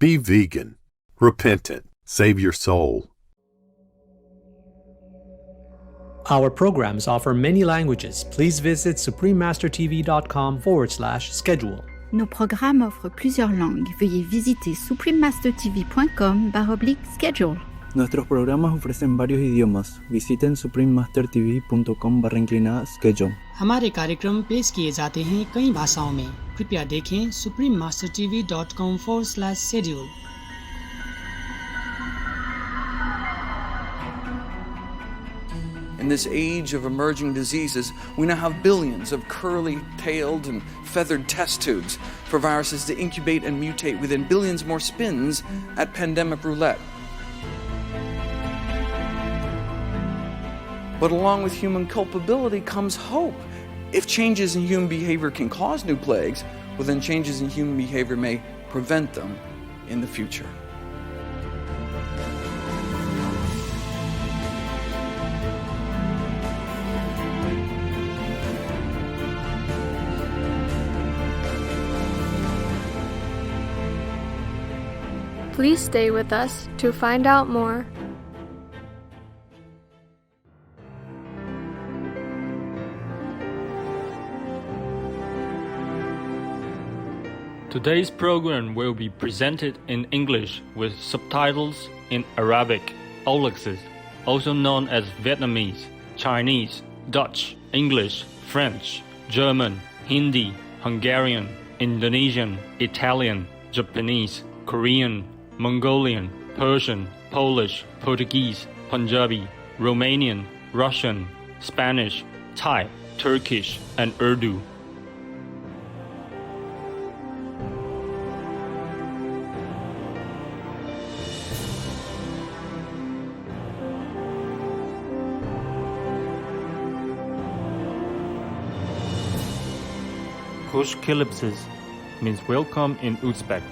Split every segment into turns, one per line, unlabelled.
Be vegan. Repentant. Save your soul.
Our programs offer many languages. Please visit suprememastertv.com/schedule.
Nos programmes offrent plusieurs langues. Veuillez visiter suprememastertv.com/schedule.
Nuestros programas ofrecen varios idiomas. Visiten suprememastertv.com/schedule.
हमारे कार्यक्रम पेश किए जाते हैं कई भाषाओं में. कृपया देखें suprememastertv.com/schedule.
In this age of emerging diseases, we now have billions of curly-tailed and feathered test tubes for viruses to incubate and mutate within billions more spins at pandemic roulette. But along with human culpability comes hope. If changes in human behavior can cause new plagues, well then changes in human behavior may prevent them in the future.
Please stay with us to find out more.
Today's program will be presented in English with subtitles in Arabic, Olexes, also known as Vietnamese, Chinese, Dutch, English, French, German, Hindi, Hungarian, Indonesian, Italian, Japanese, Korean, Mongolian, Persian, Polish, Portuguese, Punjabi, Romanian, Russian, Spanish, Thai, Turkish, and Urdu. Khush Kilipsis means welcome in Uzbek.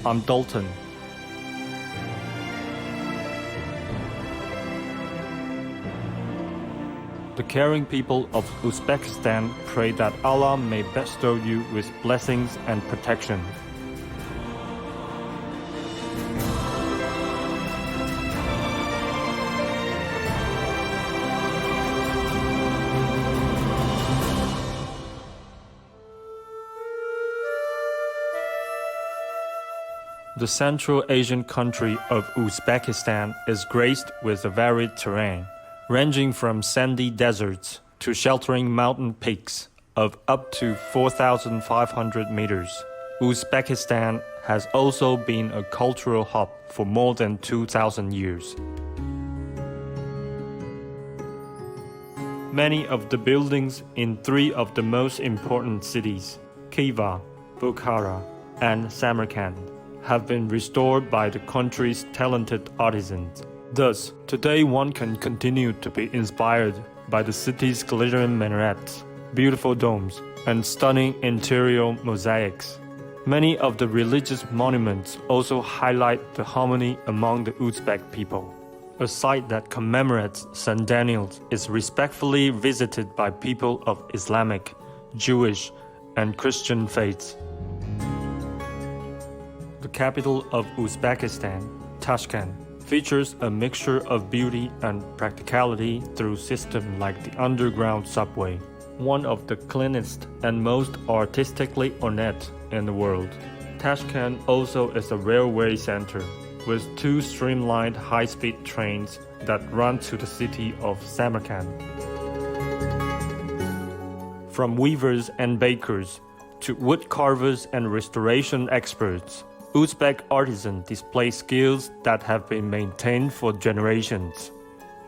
I'm Dalton. The caring people of Uzbekistan pray that Allah may bestow you with blessings and protection. The Central Asian country of Uzbekistan is graced with a varied terrain, ranging from sandy deserts to sheltering mountain peaks of up to 4,500 meters. Uzbekistan has also been a cultural hub for more than 2,000 years. Many of the buildings in three of the most important cities, Khiva, Bukhara, and Samarkand, have been restored by the country's talented artisans. Thus, today one can continue to be inspired by the city's glittering minarets, beautiful domes, and stunning interior mosaics. Many of the religious monuments also highlight the harmony among the Uzbek people. A site that commemorates St. Daniel's is respectfully visited by people of Islamic, Jewish, and Christian faiths. The capital of Uzbekistan, Tashkent, features a mixture of beauty and practicality through systems like the underground subway, one of the cleanest and most artistically ornate in the world. Tashkent also is a railway center, with two streamlined high-speed trains that run to the city of Samarkand. From weavers and bakers to wood carvers and restoration experts, Uzbek artisans display skills that have been maintained for generations.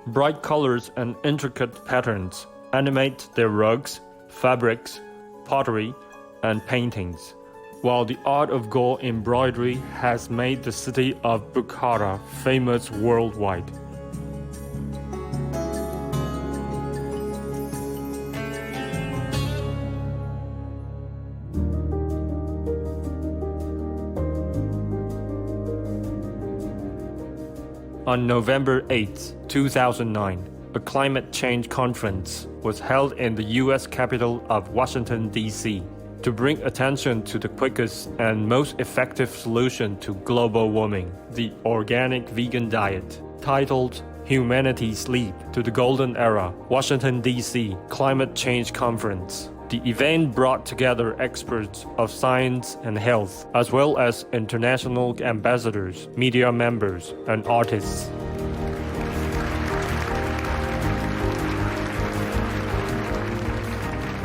Bright colors and intricate patterns animate their rugs, fabrics, pottery, and paintings, while the art of gold embroidery has made the city of Bukhara famous worldwide. On November 8, 2009, a climate change conference was held in the U.S. capital of Washington, D.C. to bring attention to the quickest and most effective solution to global warming, the organic vegan diet, titled Humanity's Leap to the Golden Era, Washington, D.C. Climate Change Conference. The event brought together experts of science and health, as well as international ambassadors, media members, and artists.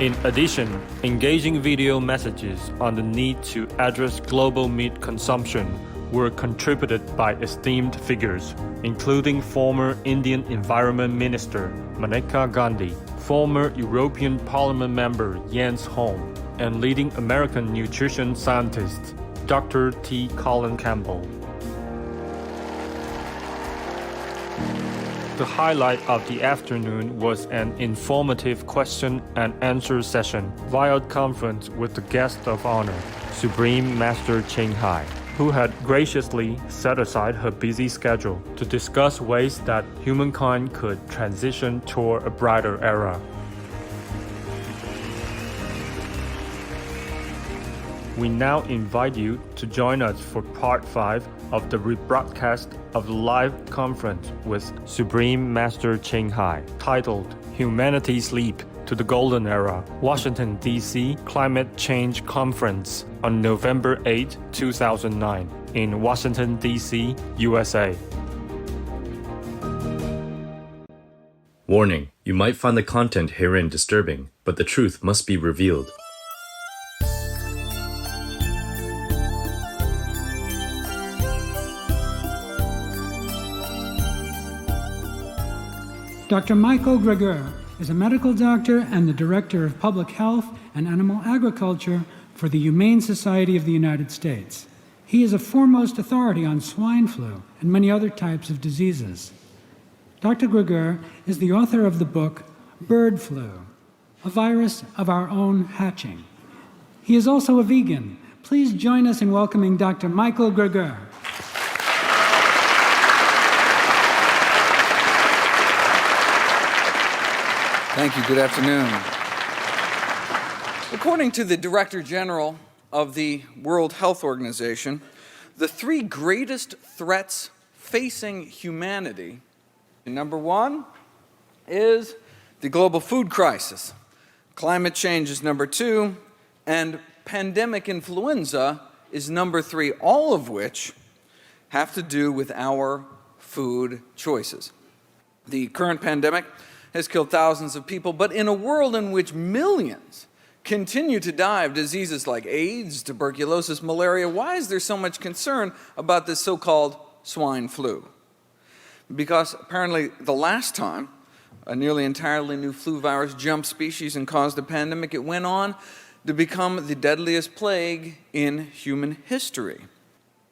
In addition, engaging video messages on the need to address global meat consumption were contributed by esteemed figures, including former Indian Environment Minister Maneka Gandhi, former European Parliament member Jens Holm, and leading American nutrition scientist Dr. T. Colin Campbell. The highlight of the afternoon was an informative question and answer session via conference with the guest of honor, Supreme Master Ching Hai, who had graciously set aside her busy schedule to discuss ways that humankind could transition toward a brighter era. We now invite you to join us for Part 5 of the rebroadcast of the live conference with Supreme Master Ching Hai, titled Humanity's Leap to the Golden Era, Washington, D.C. Climate Change Conference on November 8, 2009, in Washington, D.C., USA.
Warning, you might find the content herein disturbing, but the truth must be revealed.
Dr. Michael Greger is a medical doctor and the Director of Public Health and Animal Agriculture for the Humane Society of the United States. He is a foremost authority on swine flu and many other types of diseases. Dr. Greger is the author of the book Bird Flu, a virus of our own hatching. He is also a vegan. Please join us in welcoming Dr. Michael Greger.
Thank you. Good afternoon. According to the Director General of the World Health Organization, the three greatest threats facing humanity, number one, is the global food crisis. Climate change is number two, and pandemic influenza is number three, all of which have to do with our food choices. The current pandemic has killed thousands of people, but in a world in which millions continue to die of diseases like AIDS, tuberculosis, malaria, why is there so much concern about this so-called swine flu? Because apparently the last time a nearly entirely new flu virus jumped species and caused a pandemic, it went on to become the deadliest plague in human history.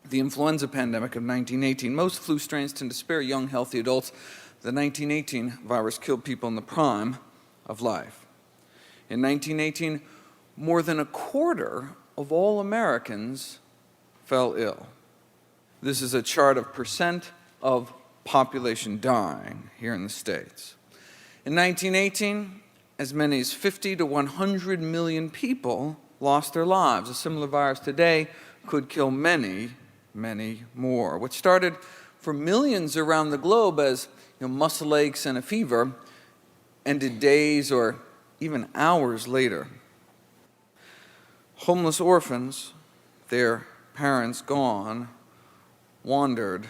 The influenza pandemic of 1918, most flu strains tend to spare young, healthy adults. The 1918 virus killed people in the prime of life. In 1918, more than a quarter of all Americans fell ill. This is a chart of percent of population dying here in the States. In 1918, as many as 50 to 100 million people lost their lives. A similar virus today could kill many, many more. What started for millions around the globe as muscle aches and a fever ended days or even hours later. Homeless orphans, their parents gone, wandered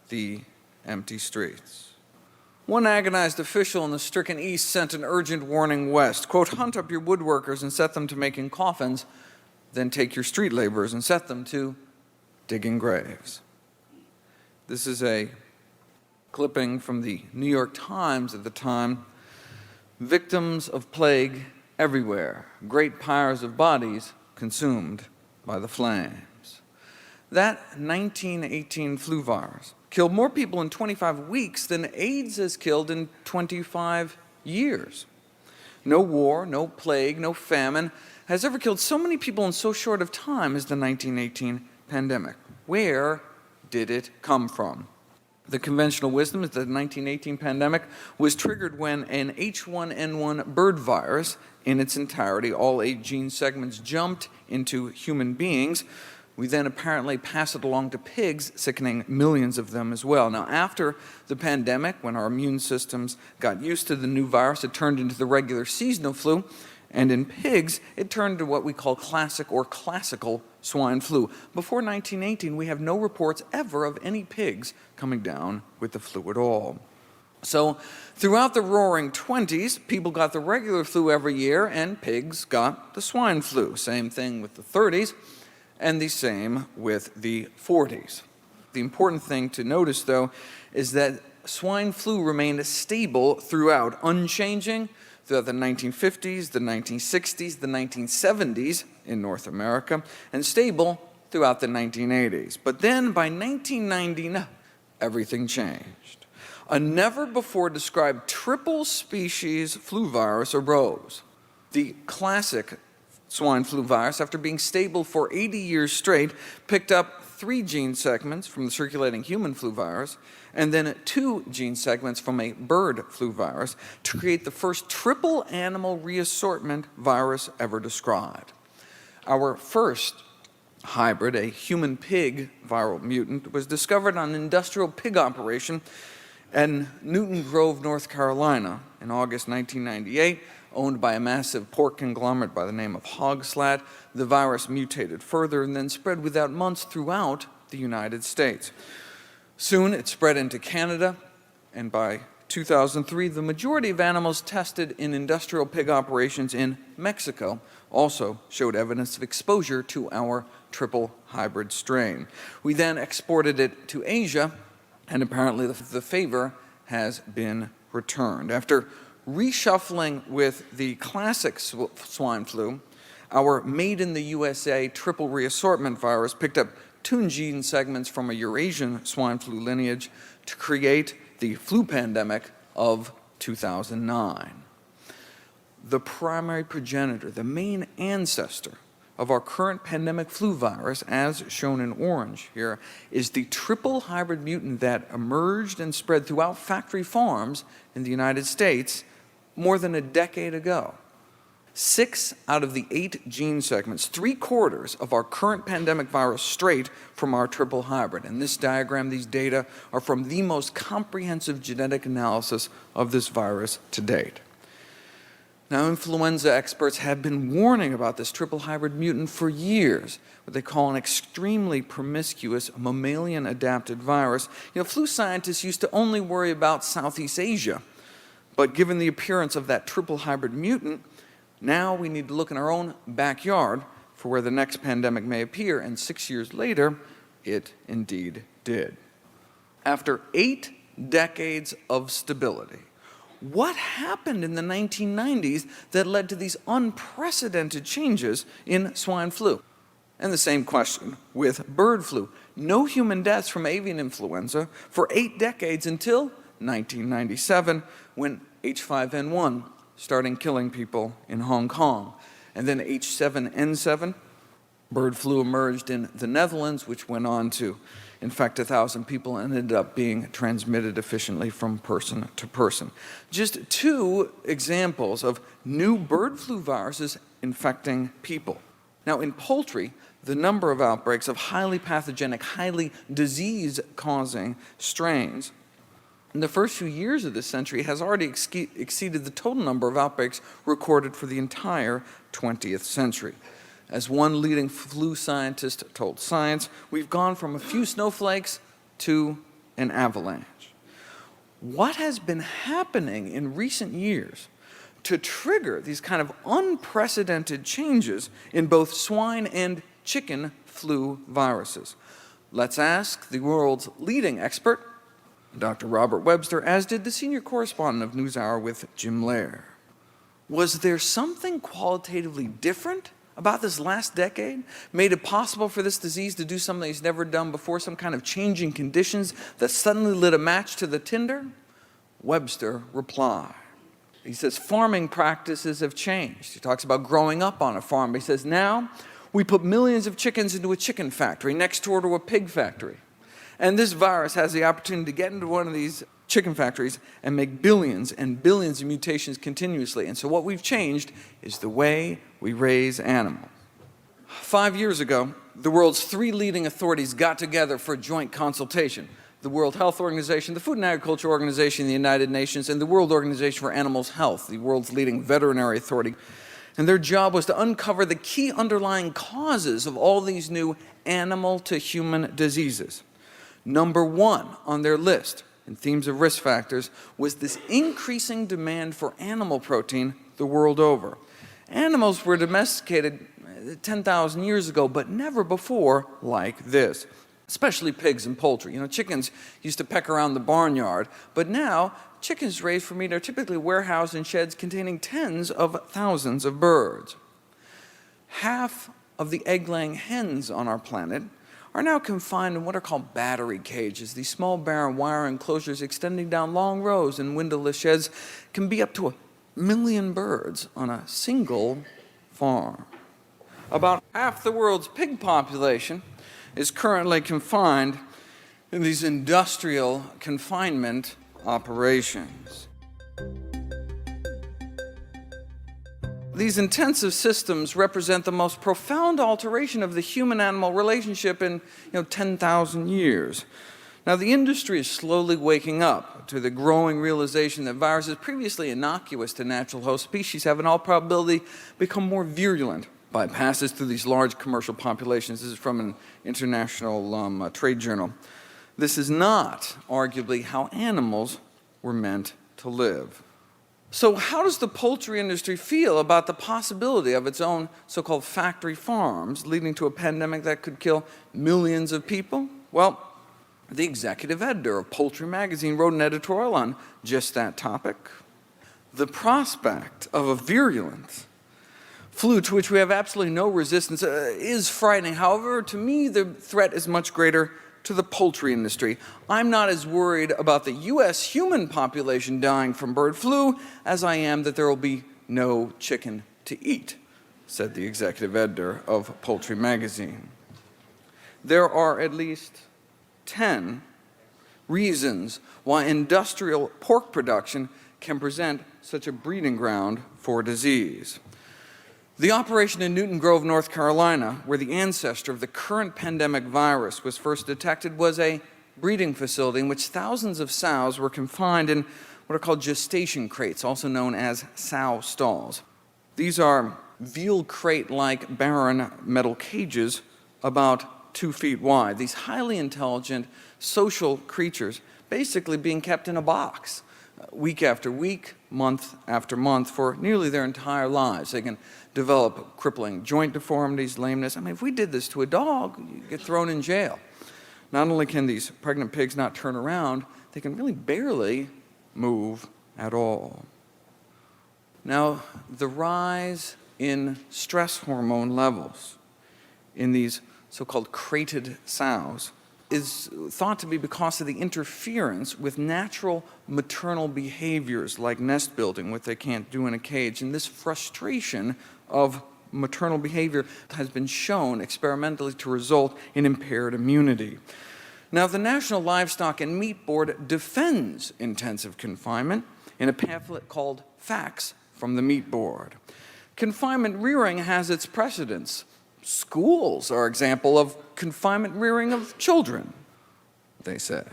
the empty streets. One agonized official in the stricken East sent an urgent warning West, quote, "Hunt up your woodworkers and set them to making coffins, then take your street laborers and set them to digging graves." This is a clipping from the New York Times at the time. Victims of plague everywhere, great pyres of bodies consumed by the flames. That 1918 flu virus killed more people in 25 weeks than AIDS has killed in 25 years. No war, no plague, no famine has ever killed so many people in so short of time as the 1918 pandemic. Where did it come from? The conventional wisdom is that the 1918 pandemic was triggered when an H1N1 bird virus, in its entirety, all 8 gene segments, jumped into human beings. We then apparently passed it along to pigs, sickening millions of them as well. Now, after the pandemic, when our immune systems got used to the new virus, it turned into the regular seasonal flu, and in pigs, it turned into what we call classic or classical swine flu. Before 1918, we have no reports ever of any pigs coming down with the flu at all. So, throughout the roaring 20s, people got the regular flu every year, and pigs got the swine flu. Same thing with the 30s, and the same with the 40s. The important thing to notice, though, is that swine flu remained stable throughout, unchanging throughout the 1950s, the 1960s, the 1970s in North America, and stable throughout the 1980s. But then, by 1990, everything changed. A never-before-described triple-species flu virus arose. The classic swine flu virus, after being stable for 80 years straight, picked up 3 gene segments from the circulating human flu virus, and then 2 gene segments from a bird flu virus to create the first triple animal reassortment virus ever described. Our first hybrid, a human-pig viral mutant, was discovered on an industrial pig operation in Newton Grove, North Carolina in August 1998, owned by a massive pork conglomerate by the name of Hogslat. The virus mutated further and then spread without months throughout the United States. Soon it spread into Canada, and by 2003, the majority of animals tested in industrial pig operations in Mexico also showed evidence of exposure to our triple hybrid strain. We then exported it to Asia, and apparently the favor has been returned. After reshuffling with the classic swine flu, our made in the USA triple reassortment virus picked up 2 gene segments from a Eurasian swine flu lineage to create the flu pandemic of 2009. The primary progenitor, the main ancestor of our current pandemic flu virus, as shown in orange here, is the triple hybrid mutant that emerged and spread throughout factory farms in the United States more than a decade ago. 6 out of the 8 gene segments, 3/4 of our current pandemic virus, straight from our triple hybrid. In this diagram, these data are from the most comprehensive genetic analysis of this virus to date. Now, influenza experts have been warning about this triple hybrid mutant for years, what they call an extremely promiscuous mammalian-adapted virus. Flu scientists used to only worry about Southeast Asia, but given the appearance of that triple hybrid mutant, now we need to look in our own backyard for where the next pandemic may appear, and 6 years later, it indeed did. After 8 decades of stability, what happened in the 1990s that led to these unprecedented changes in swine flu? And the same question with bird flu. No human deaths from avian influenza for 8 decades until 1997, when H5N1 started killing people in Hong Kong. And then H7N7, bird flu, emerged in the Netherlands, which went on to infect 1,000 people and ended up being transmitted efficiently from person to person. Just 2 examples of new bird flu viruses infecting people. Now, in poultry, the number of outbreaks of highly pathogenic, highly disease-causing strains in the first few years of this century has already exceeded the total number of outbreaks recorded for the entire 20th century. As one leading flu scientist told Science, we've gone from a few snowflakes to an avalanche. What has been happening in recent years to trigger these kind of unprecedented changes in both swine and chicken flu viruses? Let's ask the world's leading expert, Dr. Robert Webster, as did the senior correspondent of NewsHour with Jim Lehrer. Was there something qualitatively different about this last decade, made it possible for this disease to do something it's never done before, some kind of changing conditions that suddenly lit a match to the tinder? Webster replied. He says farming practices have changed. He talks about growing up on a farm. He says now we put millions of chickens into a chicken factory next door to a pig factory. And this virus has the opportunity to get into one of these chicken factories and make billions and billions of mutations continuously. And so what we've changed is the way we raise animals. 5 years ago, the world's 3 leading authorities got together for a joint consultation: the World Health Organization, the Food and Agriculture Organization, the United Nations, and the World Organization for Animals Health, the world's leading veterinary authority. And their job was to uncover the key underlying causes of all these new animal-to-human diseases. Number 1 on their list in themes of risk factors was this increasing demand for animal protein the world over. Animals were domesticated 10,000 years ago, but never before like this, especially pigs and poultry. You know, chickens used to peck around the barnyard, but now chickens raised for meat are typically warehoused in sheds containing tens of thousands of birds. Half of the egg-laying hens on our planet are now confined in what are called battery cages. These small barren wire enclosures extending down long rows in windowless sheds can be up to 1 million birds on a single farm. About half the world's pig population is currently confined in these industrial confinement operations. These intensive systems represent the most profound alteration of the human-animal relationship in 10,000 years. Now, the industry is slowly waking up to the growing realization that viruses previously innocuous to natural host species have in all probability become more virulent by passes through these large commercial populations. This is from an international trade journal. This is not, arguably, how animals were meant to live. So how does the poultry industry feel about the possibility of its own so-called factory farms leading to a pandemic that could kill millions of people? Well, the executive editor of Poultry magazine wrote an editorial on just that topic. The prospect of a virulent flu to which we have absolutely no resistance is frightening. However, to me, the threat is much greater to the poultry industry. I'm not as worried about the U.S. human population dying from bird flu as I am that there will be no chicken to eat, said the executive editor of Poultry magazine. There are at least 10 reasons why industrial pork production can present such a breeding ground for disease. The operation in Newton Grove, North Carolina, where the ancestor of the current pandemic virus was first detected, was a breeding facility in which thousands of sows were confined in what are called gestation crates, also known as sow stalls. These are veal crate-like barren metal cages about 2 feet wide. These highly intelligent social creatures basically being kept in a box week after week, month after month for nearly their entire lives. They can develop crippling joint deformities, lameness. I mean, if we did this to a dog, you'd get thrown in jail. Not only can these pregnant pigs not turn around, they can really barely move at all. Now, the rise in stress hormone levels in these so-called crated sows is thought to be because of the interference with natural maternal behaviors like nest building, what they can't do in a cage. And this frustration of maternal behavior has been shown experimentally to result in impaired immunity. Now, the National Livestock and Meat Board defends intensive confinement in a pamphlet called Facts from the Meat Board. Confinement rearing has its precedents. Schools are an example of confinement rearing of children, they say.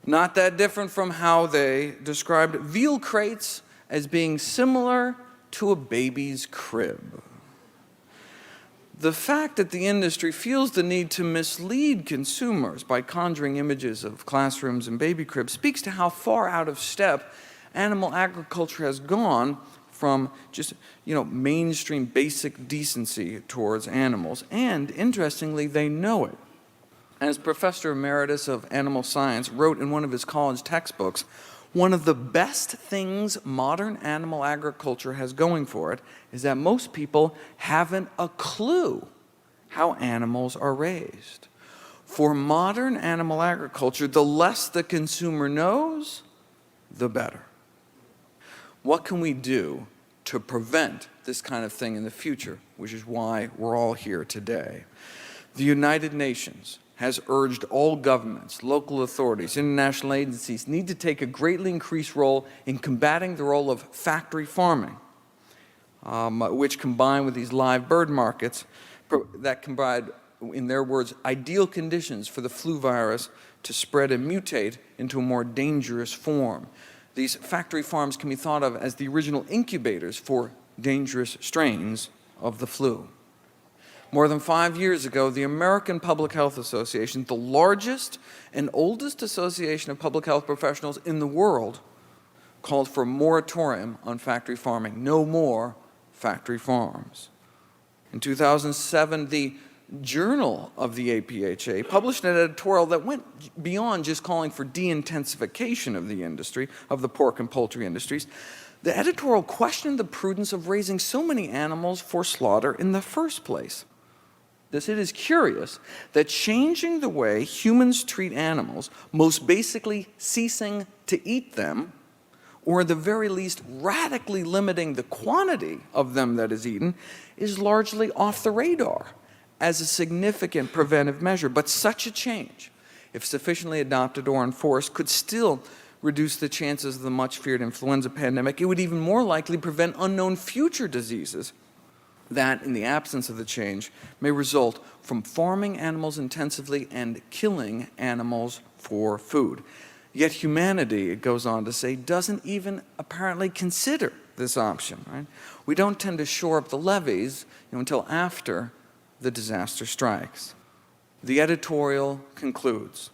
Not that different from how they described veal crates as being similar to a baby's crib. The fact that the industry feels the need to mislead consumers by conjuring images of classrooms and baby cribs speaks to how far out of step animal agriculture has gone from just, mainstream basic decency towards animals. And interestingly, they know it. As Professor Emeritus of Animal Science wrote in one of his college textbooks, one of the best things modern animal agriculture has going for it is that most people haven't a clue how animals are raised. For modern animal agriculture, the less the consumer knows, the better. What can we do to prevent this kind of thing in the future, which is why we're all here today? The United Nations has urged all governments, local authorities, international agencies need to take a greatly increased role in combating the role of factory farming, which combined with these live bird markets, that provide, in their words, ideal conditions for the flu virus to spread and mutate into a more dangerous form. These factory farms can be thought of as the original incubators for dangerous strains of the flu. More than 5 years ago, the American Public Health Association, the largest and oldest association of public health professionals in the world, called for a moratorium on factory farming. No more factory farms. In 2007, the Journal of the APHA published an editorial that went beyond just calling for de-intensification of the industry, of the pork and poultry industries. The editorial questioned the prudence of raising so many animals for slaughter in the first place. It is curious that changing the way humans treat animals, most basically ceasing to eat them, or at the very least radically limiting the quantity of them that is eaten, is largely off the radar as a significant preventive measure. But such a change, if sufficiently adopted or enforced, could still reduce the chances of the much-feared influenza pandemic. It would even more likely prevent unknown future diseases that, in the absence of the change, may result from farming animals intensively and killing animals for food. Yet humanity, it goes on to say, doesn't even apparently consider this option. Right? We don't tend to shore up the levees until after the disaster strikes. The editorial concludes,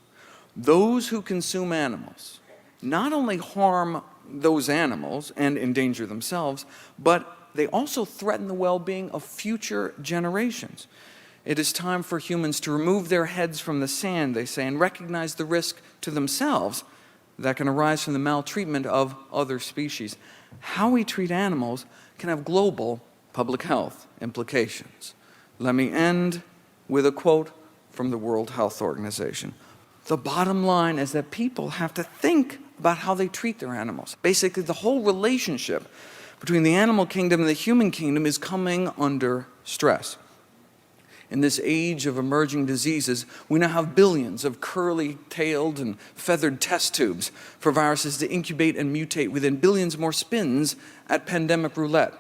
those who consume animals not only harm those animals and endanger themselves, but they also threaten the well-being of future generations. It is time for humans to remove their heads from the sand, they say, and recognize the risk to themselves that can arise from the maltreatment of other species. How we treat animals can have global public health implications. Let me end with a quote from the World Health Organization. The bottom line is that people have to think about how they treat their animals. Basically, the whole relationship between the animal kingdom and the human kingdom is coming under stress. In this age of emerging diseases, we now have billions of curly-tailed and feathered test tubes for viruses to incubate and mutate within billions more spins at pandemic roulette.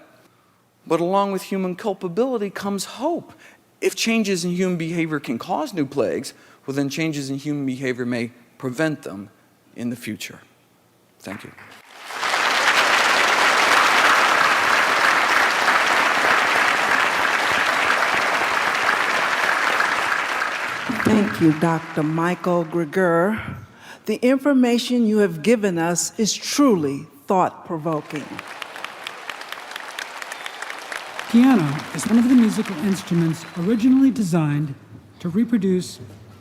But along with human culpability comes hope. If changes in human behavior can cause new plagues, well then changes in human behavior may prevent them in the future. Thank you.
Thank you, Dr. Michael Greger. The information you have given us is truly thought-provoking.
Piano is one of the musical instruments originally designed to reproduce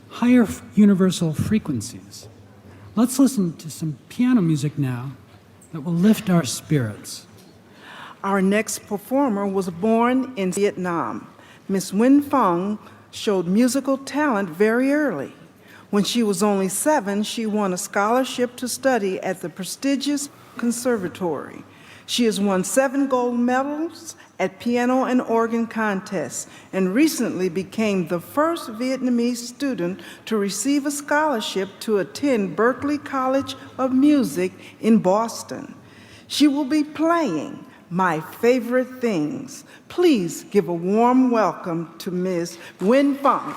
higher universal frequencies. Let's listen to some piano music now that will lift our spirits.
Our next performer was born in Vietnam. Miss Nguyen Phang showed musical talent very early. When she was only 7, she won a scholarship to study at the prestigious conservatory. She has won 7 gold medals at piano and organ contests and recently became the first Vietnamese student to receive a scholarship to attend Berklee College of Music in Boston. She will be playing My Favorite Things. Please give a warm welcome to Ms. Nguyen Phang.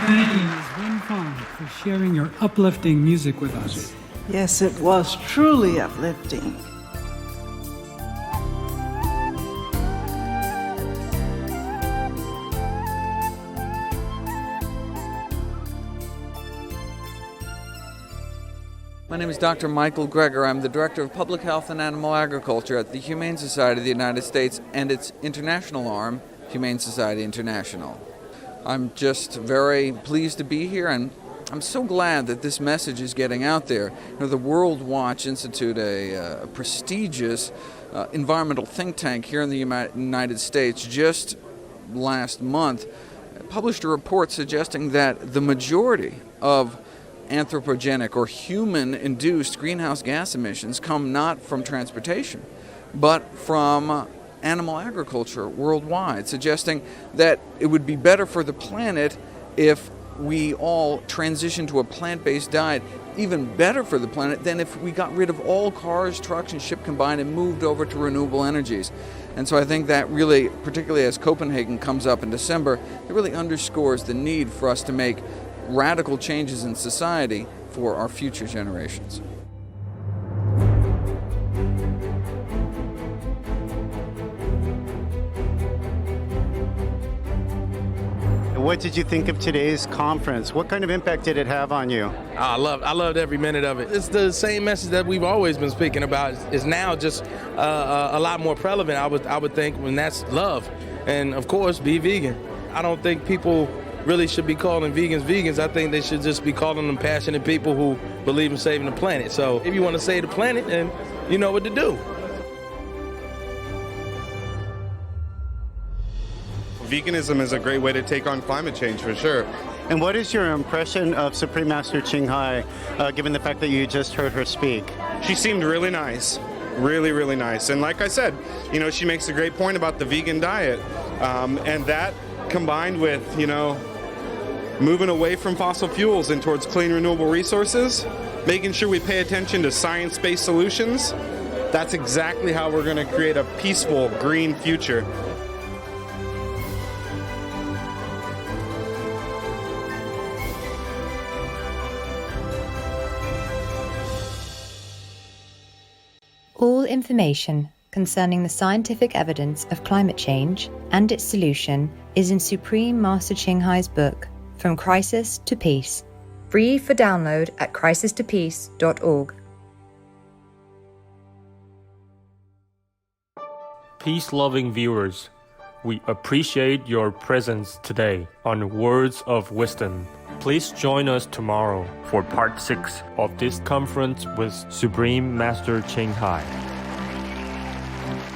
Thank you, Ms. Win Fong, for sharing your uplifting music with us.
Yes, it was truly uplifting.
My name is Dr. Michael Greger. I'm the Director of Public Health and Animal Agriculture at the Humane Society of the United States and its international arm, Humane Society International. I'm just very pleased to be here, and I'm so glad that this message is getting out there. You know, the World Watch Institute, a prestigious environmental think tank here in the United States, just last month published a report suggesting that the majority of anthropogenic or human-induced greenhouse gas emissions come not from transportation, but from animal agriculture worldwide, suggesting that it would be better for the planet if we all transition to a plant-based diet, even better for the planet than if we got rid of all cars, trucks, and ship combined and moved over to renewable energies. And so I think that really, particularly as Copenhagen comes up in December, it really underscores the need for us to make radical changes in society for our future generations.
What did you think of today's conference? What kind of impact did it have on you?
I loved every minute of it. It's the same message that we've always been speaking about. It's now just a lot more prevalent, I would think, when that's love. And of course, be vegan. I don't think people really should be calling vegans vegans. I think they should just be calling them passionate people who believe in saving the planet. So if you want to save the planet, then you know what to do.
Veganism is a great way to take on climate change, for sure.
And what is your impression of Supreme Master Ching Hai, given the fact that you just heard her speak?
She seemed really nice. Really, really nice. And like I said, you know, she makes a great point about the vegan diet. And that combined with, you know, moving away from fossil fuels and towards clean, renewable resources, making sure we pay attention to science-based solutions, that's exactly how we're going to create a peaceful, green future.
All information concerning the scientific evidence of climate change and its solution is in Supreme Master Ching Hai's book, From Crisis to Peace, free for download at crisistopeace.org.
Peace-loving viewers, we appreciate your presence today on Words of Wisdom. Please join us tomorrow for part 6 of this conference with Supreme Master Ching Hai.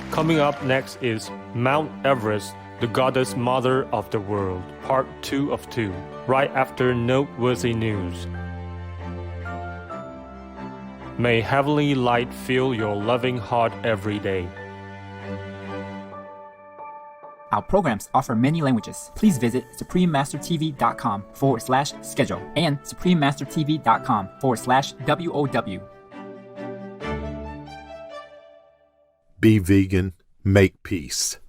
Coming up next is Mount Everest, the Goddess Mother of the World, part 2 of 2, right after noteworthy news. May heavenly light fill your loving heart every day.
Our programs offer many languages. Please visit suprememastertv.com/schedule and suprememastertv.com/WOW.
Be vegan, make peace.